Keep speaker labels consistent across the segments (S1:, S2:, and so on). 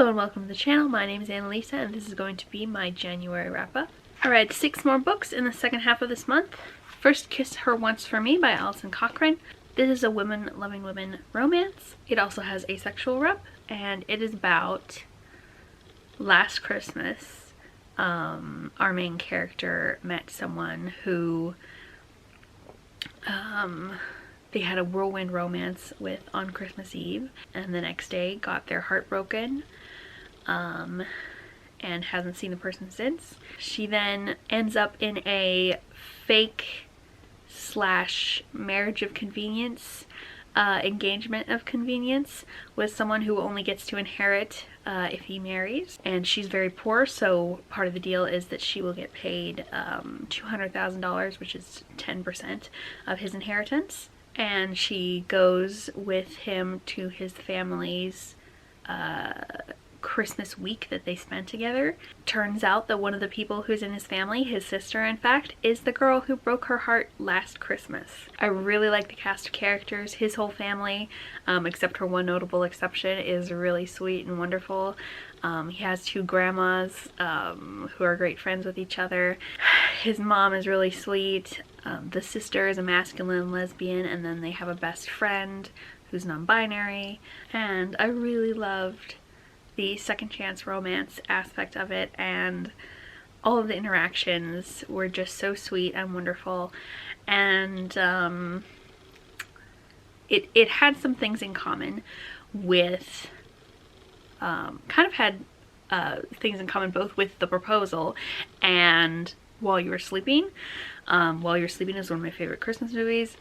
S1: Hello and welcome to the channel. My name is Annalisa and this is going to be my January wrap-up. I read 6 more books in the second half of this month. First, Kiss Her Once for Me by Alison Cochrane. This is a women loving women romance. It also has asexual rep, and it is about last Christmas. Our main character met someone who they had a whirlwind romance with on Christmas Eve, and the next day got their heart broken and hasn't seen the person since. She then ends up in a fake slash marriage of convenience, engagement of convenience with someone who only gets to inherit if he marries, and she's very poor, so part of the deal is that she will get paid $200,000, which is 10% of his inheritance, and she goes with him to his family's Christmas week that they spent together. Turns out that one of the people who's in his family, his sister in fact, is the girl who broke her heart last Christmas. I really like the cast of characters. His whole family, except for one notable exception, is really sweet and wonderful. He has 2 grandmas who are great friends with each other. His mom is really sweet. The sister is a masculine lesbian, and then they have a best friend who's non-binary. And I really loved the second chance romance aspect of it, and all of the interactions were just so sweet and wonderful. And it had some things in common with kind of had things in common both with the proposal and While You Were Sleeping. While You're Sleeping is one of my favorite Christmas movies,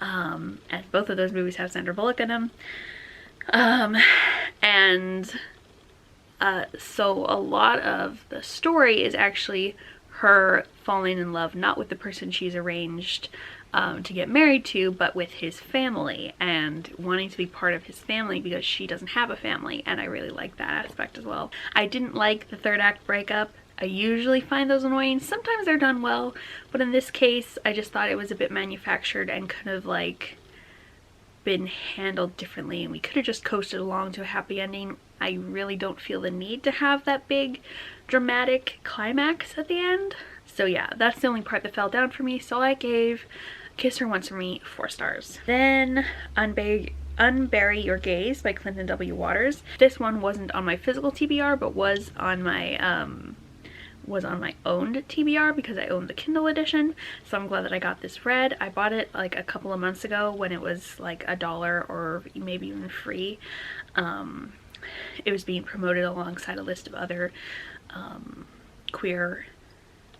S1: and both of those movies have Sandra Bullock in them. So a lot of the story is actually her falling in love not with the person she's arranged to get married to, but with his family, and wanting to be part of his family because she doesn't have a family, and I really like that aspect as well. I didn't like the third act breakup. I usually find those annoying. Sometimes they're done well, but in this case I just thought it was a bit manufactured and could have like been handled differently, and we could have just coasted along to a happy ending. I really don't feel the need to have that big dramatic climax at the end. So yeah, that's the only part that fell down for me, so I gave Kiss Her Once for Me 4 stars. Then Unbury Your Gaze by Clinton W. Waters. This one wasn't on my physical TBR, but was on my owned TBR because I owned the Kindle edition, so I'm glad that I got this read. I bought it like a couple of months ago when it was like $1 or maybe even free. It was being promoted alongside a list of other queer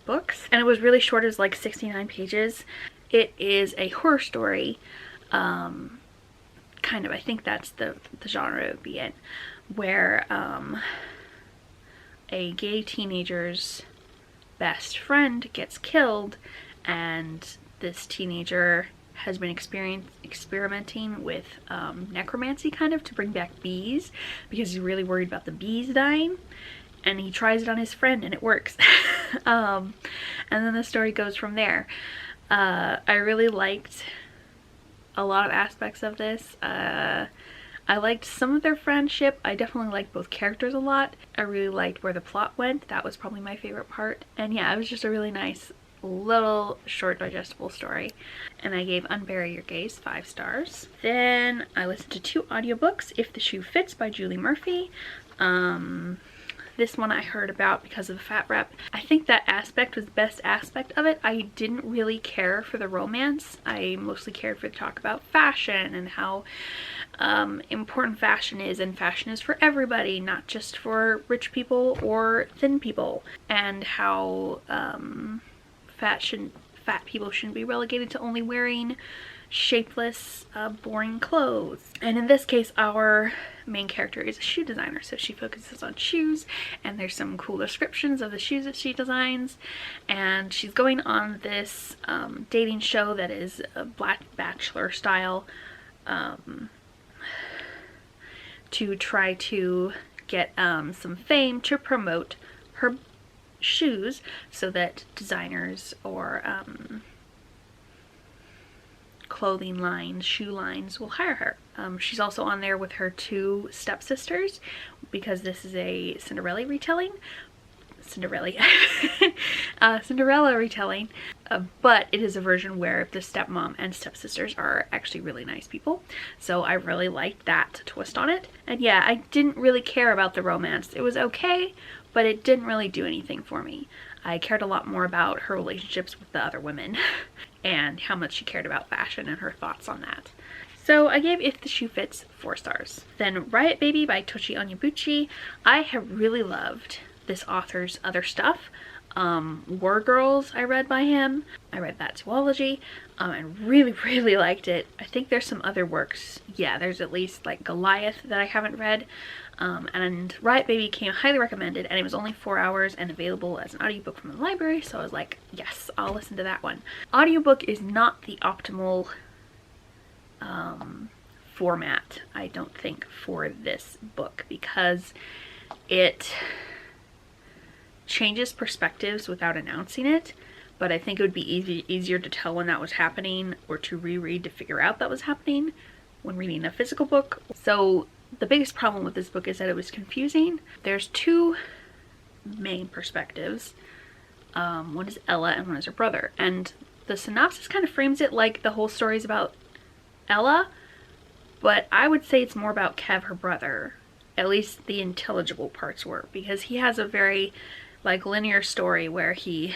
S1: books, and it was really short. It was like 69 pages. It is a horror story, kind of. I think that's the genre it would be in, where a gay teenager's best friend gets killed, and this teenager has been experimenting with necromancy kind of to bring back bees because he's really worried about the bees dying, and he tries it on his friend and it works. And then the story goes from there. I really liked a lot of aspects of this. I liked some of their friendship. I definitely liked both characters a lot. I really liked where the plot went. That was probably my favorite part. And yeah, it was just a really nice little short digestible story, and I gave Unbury Your Gaze 5 stars. Then I listened to 2 audiobooks. If the Shoe Fits by Julie Murphy. This one I heard about because of the fat rep. I think that aspect was the best aspect of it. I didn't really care for the romance. I mostly cared for the talk about fashion and how important fashion is, and fashion is for everybody, not just for rich people or thin people, and how fat people shouldn't be relegated to only wearing shapeless, boring clothes. And in this case, our main character is a shoe designer, so she focuses on shoes, and there's some cool descriptions of the shoes that she designs, and she's going on this dating show that is a Black Bachelor style, to try to get some fame to promote her shoes so that designers or clothing lines, shoe lines will hire her. She's also on there with her two stepsisters because this is a Cinderella retelling. Cinderella retelling, but it is a version where the stepmom and stepsisters are actually really nice people. So I really liked that twist on it. And yeah, I didn't really care about the romance. It was okay, but it didn't really do anything for me. I cared a lot more about her relationships with the other women and how much she cared about fashion and her thoughts on that. So I gave If the Shoe Fits 4 stars. Then Riot Baby by Tochi Onyebuchi. I have really loved this author's other stuff. War Girls I read by him. I read that zoology and really liked it. I think there's some other works. Yeah, there's at least like Goliath that I haven't read. And Riot Baby came highly recommended, and it was only 4 hours and available as an audiobook from the library, so I was like, yes, I'll listen to that one. Audiobook is not the optimal format, I don't think, for this book, because it changes perspectives without announcing it, but I think it would be easier to tell when that was happening or to reread to figure out that was happening when reading a physical book. So the biggest problem with this book is that it was confusing. There's two main perspectives. One is Ella and one is her brother, and the synopsis kind of frames it like the whole story is about Ella, but I would say it's more about Kev, her brother. At least the intelligible parts were, because he has a very like linear story where he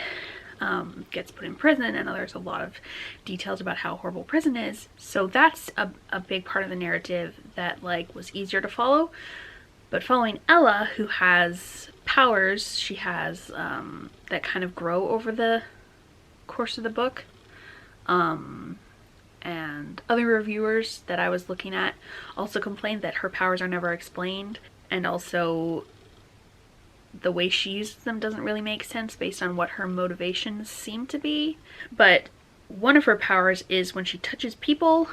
S1: gets put in prison, and there's a lot of details about how horrible prison is. So that's a big part of the narrative that like was easier to follow. But following Ella, who has powers she has that kind of grow over the course of the book, and other reviewers that I was looking at also complained that her powers are never explained, and also the way she uses them doesn't really make sense based on what her motivations seem to be. But one of her powers is when she touches people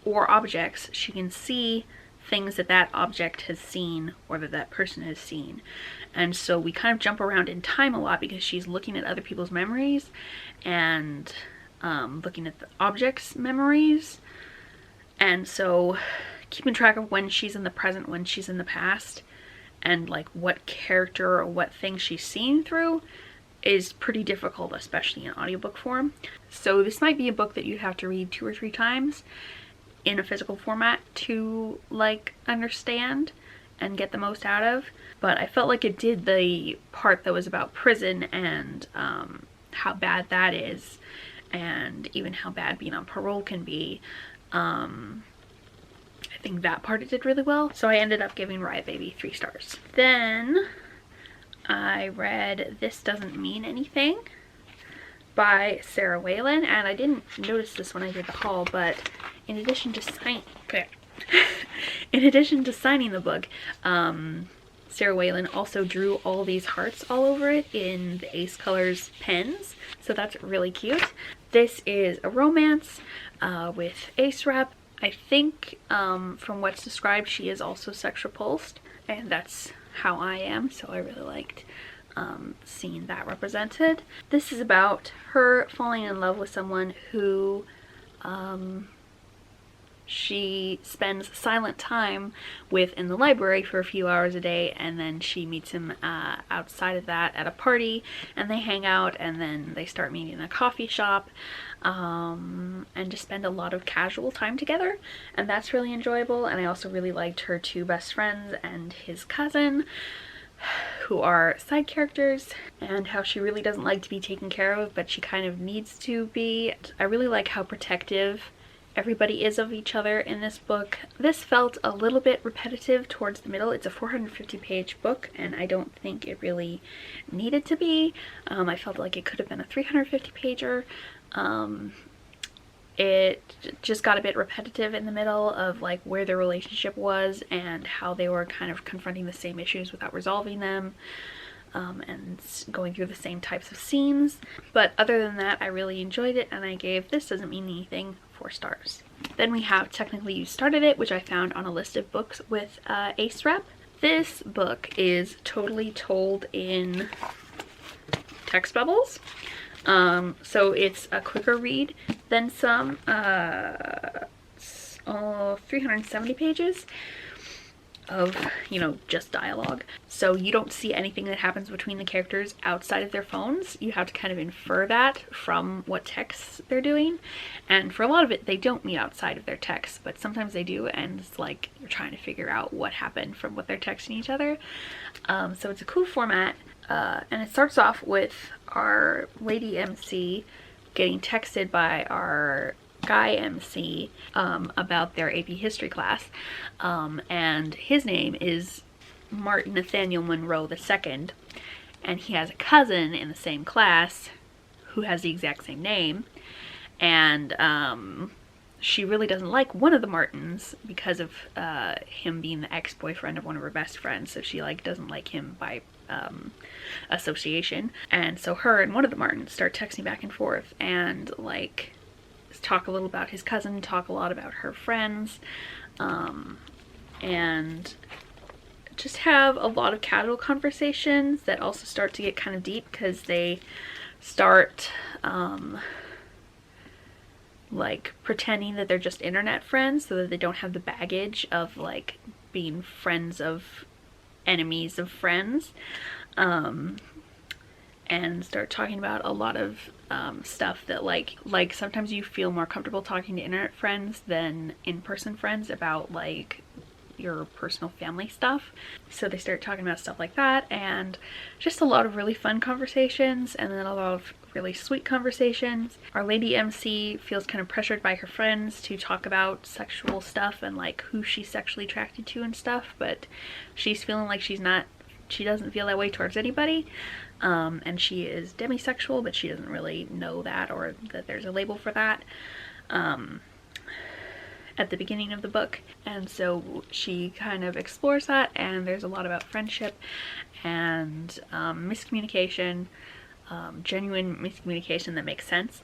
S1: or objects, she can see things that that object has seen or that that person has seen. And so we kind of jump around in time a lot because she's looking at other people's memories and looking at the object's memories, and so keeping track of when she's in the present, when she's in the past, and like what character or what thing she's seeing through is pretty difficult, especially in audiobook form. So this might be a book that you'd have to read 2 or 3 times in a physical format to like understand and get the most out of, but I felt like it did the part that was about prison and how bad that is, and even how bad being on parole can be. I think that part it did really well, so I ended up giving Riot Baby 3 stars. Then I read This Doesn't Mean Anything by Sarah Whalen, and I didn't notice this when I did the haul, but in addition to signing the book, Sarah Whalen also drew all these hearts all over it in the Ace Colors pens, so that's really cute. This is a romance with Ace rep. I think from what's described, she is also sex repulsed, and that's how I am, so I really liked seeing that represented. This is about her falling in love with someone who she spends silent time with in the library for a few hours a day, and then she meets him outside of that at a party, and they hang out, and then they start meeting in a coffee shop, and just spend a lot of casual time together, and that's really enjoyable. And I also really liked her 2 best friends and his cousin, who are side characters, and how she really doesn't like to be taken care of, but she kind of needs to be. I really like how protective everybody is of each other in this book. This felt a little bit repetitive towards the middle. It's a 450-page book, and I don't think it really needed to be. I felt like it could have been a 350-pager. It just got a bit repetitive in the middle of like where their relationship was and how they were kind of confronting the same issues without resolving them, and going through the same types of scenes. But other than that, I really enjoyed it, and I gave This Doesn't Mean Anything 4 stars. Then we have Technically You Started It, which I found on a list of books with Ace Rep. This book is totally told in text bubbles. So it's a quicker read than some 370 pages of, you know, just dialogue. So you don't see anything that happens between the characters outside of their phones. You have to kind of infer that from what texts they're doing. And for a lot of it, they don't meet outside of their texts, but sometimes they do, and it's like you're trying to figure out what happened from what they're texting each other. So it's a cool format. And it starts off with our lady MC getting texted by our guy MC about their AP history class, and his name is Martin Nathaniel Monroe II, and he has a cousin in the same class who has the exact same name, and she really doesn't like one of the Martins because of him being the ex-boyfriend of one of her best friends, so she like doesn't like him by association. And so her and one of the Martins start texting back and forth and like talk a little about his cousin, talk a lot about her friends, and just have a lot of casual conversations that also start to get kind of deep because they start like pretending that they're just internet friends so that they don't have the baggage of like being friends of enemies of friends, and start talking about a lot of stuff that like sometimes you feel more comfortable talking to internet friends than in-person friends about like your personal family stuff. So they start talking about stuff like that, and just a lot of really fun conversations, and then a lot of really sweet conversations. Our lady MC feels kind of pressured by her friends to talk about sexual stuff and like who she's sexually attracted to and stuff, but she's feeling like she doesn't feel that way towards anybody. And she is demisexual, but she doesn't really know that, or that there's a label for that at the beginning of the book. And so she kind of explores that, and there's a lot about friendship and miscommunication, genuine miscommunication that makes sense,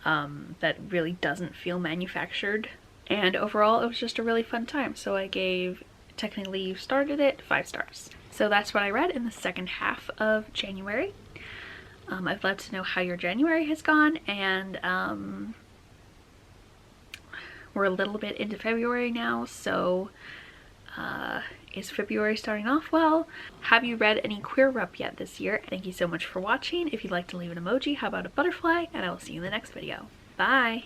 S1: that really doesn't feel manufactured. And overall, it was just a really fun time. So I gave Technically You Started It 5 stars. So that's what I read in the second half of January. I'd love to know how your January has gone, and we're a little bit into February now, so is February starting off well? Have you read any queer rep yet this year? Thank you so much for watching. If you'd like to leave an emoji, how about a butterfly? And I will see you in the next video. Bye!